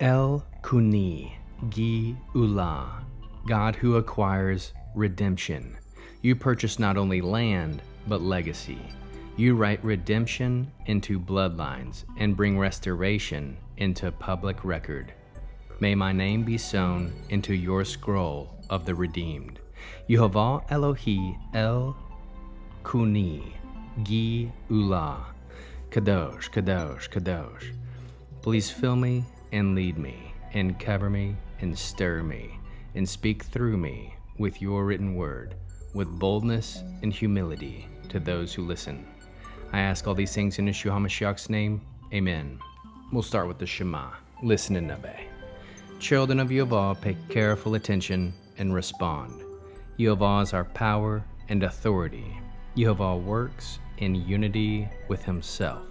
El Kuni Gi Ula, God who acquires redemption. You purchase not only land, but legacy. You write redemption into bloodlines and bring restoration into public record. May my name be sewn into your scroll of the redeemed. Yehovah Elohi El Kuni Gi Ula. Kadosh, Kadosh, Kadosh. Please fill me and lead me, and cover me and stir me, and speak through me with your written word, with boldness and humility to those who listen. I ask all these things in Yeshua HaMashiach's name. Amen. We'll start with the Shema. Listen and obey. Children of Yehovah, pay careful attention and respond. Yehovah is our power and authority. Yehovah works in unity with himself,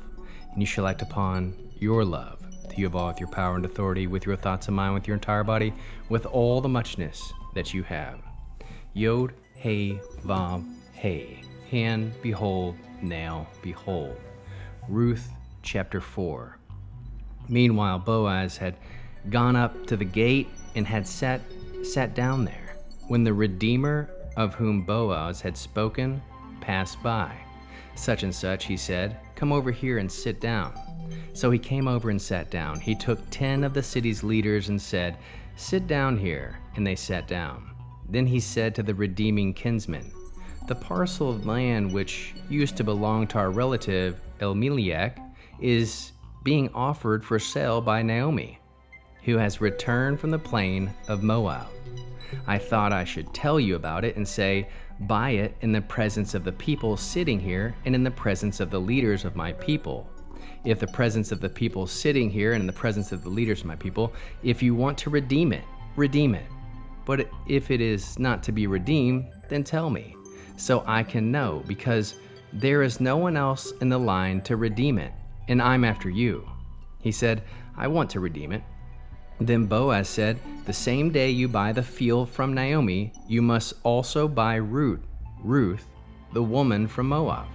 and you shall act upon your love to Yehovah with your power and authority, with your thoughts and mind, with your entire body, with all the muchness that you have. Yod, Hey, Vav, Hey. Hand, behold, now, behold. Ruth chapter 4. Meanwhile, Boaz had gone up to the gate and had sat down there, when the Redeemer of whom Boaz had spoken passed by. Such and such, he said, come over here and sit down. So he came over and sat down. He took 10 of the city's leaders and said, sit down here, and they sat down. Then he said to the redeeming kinsman, the parcel of land which used to belong to our relative Elimelech is being offered for sale by Naomi, who has returned from the plain of Moab. I thought I should tell you about it and say, buy it in the presence of the people sitting here and in the presence of the leaders of my people. If the presence of the people sitting here and in the presence of the leaders of my people, if you want to redeem it, redeem it. But if it is not to be redeemed, then tell me, so I can know, because there is no one else in the line to redeem it, and I'm after you. He said, I want to redeem it. Then Boaz said, the same day you buy the field from Naomi, you must also buy Ruth, the woman from Moab,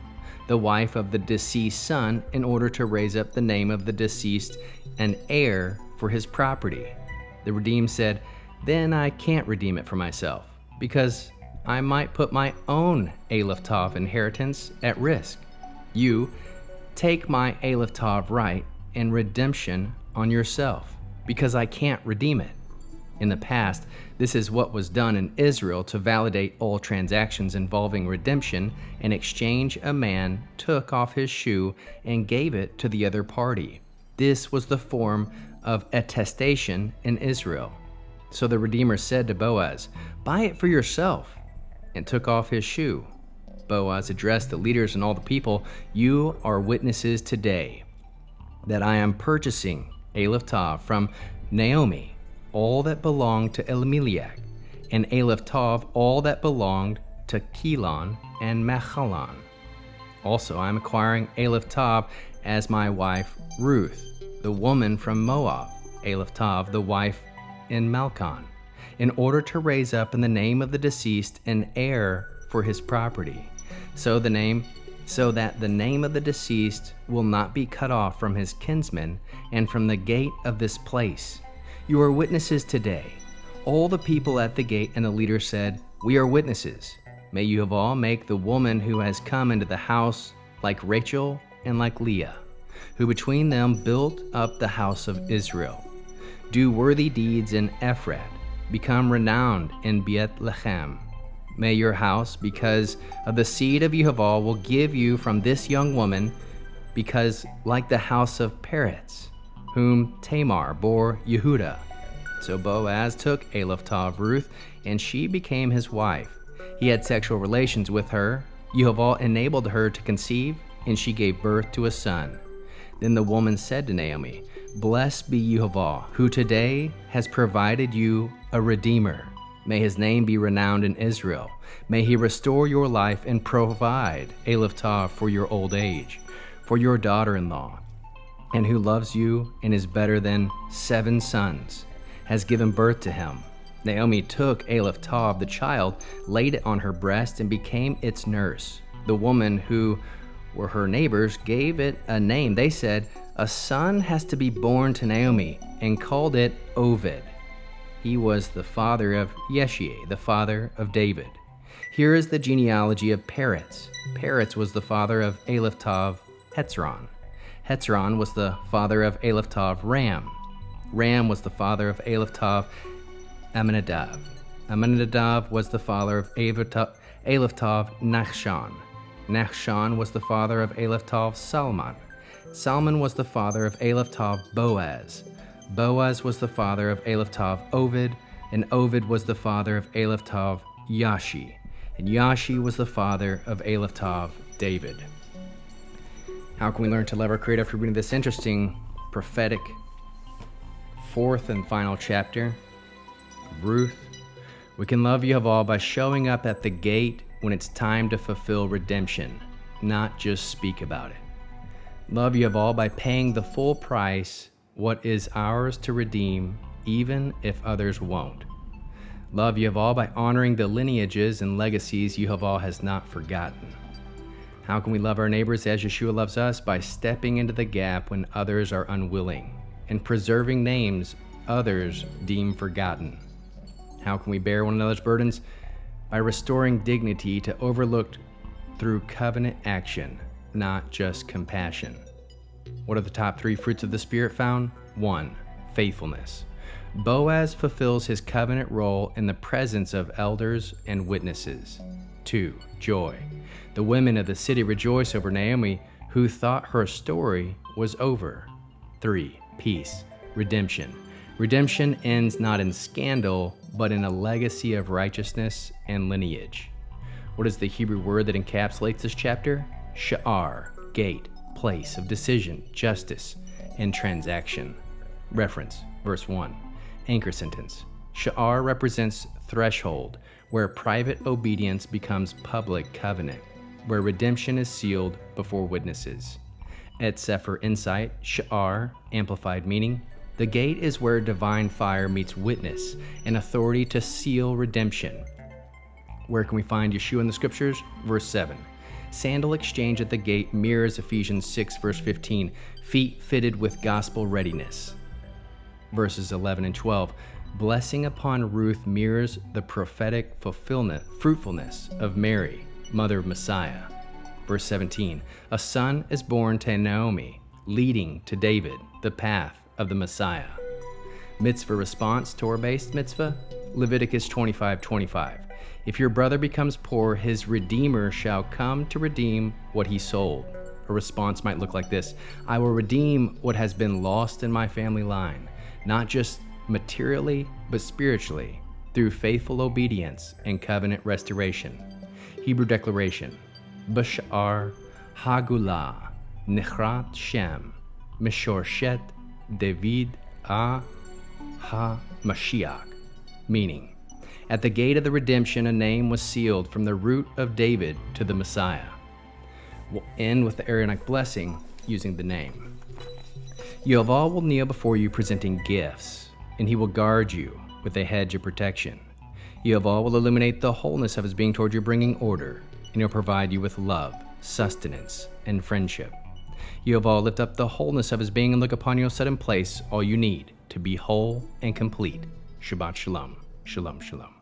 the wife of the deceased son, in order to raise up the name of the deceased and heir for his property. The redeemed said, then I can't redeem it for myself, because I might put my own Aleph Tav inheritance at risk. You take my Aleph Tav right and redemption on yourself, because I can't redeem it. In the past, this is what was done in Israel to validate all transactions involving redemption. In exchange, a man took off his shoe and gave it to the other party. This was the form of attestation in Israel. So the Redeemer said to Boaz, buy it for yourself, and took off his shoe. Boaz addressed the leaders and all the people, you are witnesses today that I am purchasing Aleph Tav from Naomi, all that belonged to Elimelech, and Aleph Tav, all that belonged to Kilon and Mahalan. Also, I am acquiring Aleph Tav as my wife Ruth, the woman from Moab, Aleph Tav, the wife in Malchon, in order to raise up in the name of the deceased an heir for his property, so that the name of the deceased will not be cut off from his kinsmen and from the gate of this place. You are witnesses today. All the people at the gate and the leader said, we are witnesses. May Yehovah make the woman who has come into the house like Rachel and like Leah, who between them built up the house of Israel. Do worthy deeds in Ephrath, become renowned in Bethlehem. May your house, because of the seed of Yehovah, will give you from this young woman, because like the house of Peretz, whom Tamar bore Yehudah. So Boaz took Aleph Tav Ruth, and she became his wife. He had sexual relations with her. Yehovah enabled her to conceive, and she gave birth to a son. Then the woman said to Naomi, blessed be Yehovah, who today has provided you a redeemer. May his name be renowned in Israel. May he restore your life and provide Aleph Tav for your old age, for your daughter-in-law, and who loves you and is better than 7 sons, has given birth to him. Naomi took Aleph Tav, the child, laid it on her breast, and became its nurse. The woman who were her neighbors gave it a name. They said, a son has to be born to Naomi, and called it Oved. He was the father of Yeshai, the father of David. Here is the genealogy of Peretz. Peretz was the father of Aleph-Tav Hetzron. Hetzron was the father of Aleph-Tav Ram. Ram was the father of Aleph-Tav Amminadab. Amminadab was the father of Aleph-Tav Nachshon. Nachshon was the father of Aleph-Tav Salmon. Salmon was the father of Aleph-Tav Boaz. Boaz was the father of Aleph-Tav Oved, and Oved was the father of Aleph-Tav Yashi, and Yashi was the father of Aleph-Tav David. How can we learn to love our Creator after reading this interesting prophetic fourth and final chapter of Ruth? We can love Yahweh by showing up at the gate when it's time to fulfill redemption, not just speak about it. Love Yahweh by paying the full price, what is ours to redeem, even if others won't. Love Yahweh by honoring the lineages and legacies Yahweh has not forgotten. How can we love our neighbors as Yeshua loves us? By stepping into the gap when others are unwilling and preserving names others deem forgotten. How can we bear one another's burdens? By restoring dignity to overlooked through covenant action, not just compassion. What are the top 3 fruits of the Spirit found? 1. Faithfulness. Boaz fulfills his covenant role in the presence of elders and witnesses. 2. Joy. The women of the city rejoice over Naomi, who thought her story was over. 3. Peace. Redemption. Redemption ends not in scandal, but in a legacy of righteousness and lineage. What is the Hebrew word that encapsulates this chapter? Sha'ar, gate, place of decision, justice, and transaction. Reference, verse 1. Anchor sentence. Sha'ar represents threshold, where private obedience becomes public covenant, where redemption is sealed before witnesses. Et Sefer Insight, Sha'ar, amplified meaning. The gate is where divine fire meets witness and authority to seal redemption. Where can we find Yeshua in the scriptures? Verse 7. Sandal exchange at the gate mirrors Ephesians 6, verse 15, feet fitted with gospel readiness. Verses 11 and 12. Blessing upon Ruth mirrors the prophetic fruitfulness of Mary, mother of Messiah. Verse 17. A son is born to Naomi, leading to David, the path of the Messiah. Mitzvah response, Torah-based mitzvah, Leviticus 25:25. If your brother becomes poor, his redeemer shall come to redeem what he sold. A response might look like this: I will redeem what has been lost in my family line, not just materially, but spiritually, through faithful obedience and covenant restoration. Hebrew declaration: Bashar Hagulah Nechrat Shem Meshorshet David Ha Mashiach. Meaning, at the gate of the redemption, a name was sealed from the root of David to the Messiah. We'll end with the Aaronic blessing using the name. Yahweh will kneel before you presenting gifts, and he will guard you with a hedge of protection. Yahweh will illuminate the wholeness of his being toward you, bringing order, and he'll provide you with love, sustenance, and friendship. Yahweh will lift up the wholeness of his being and look upon you, set in place all you need to be whole and complete. Shabbat Shalom. Shalom, shalom.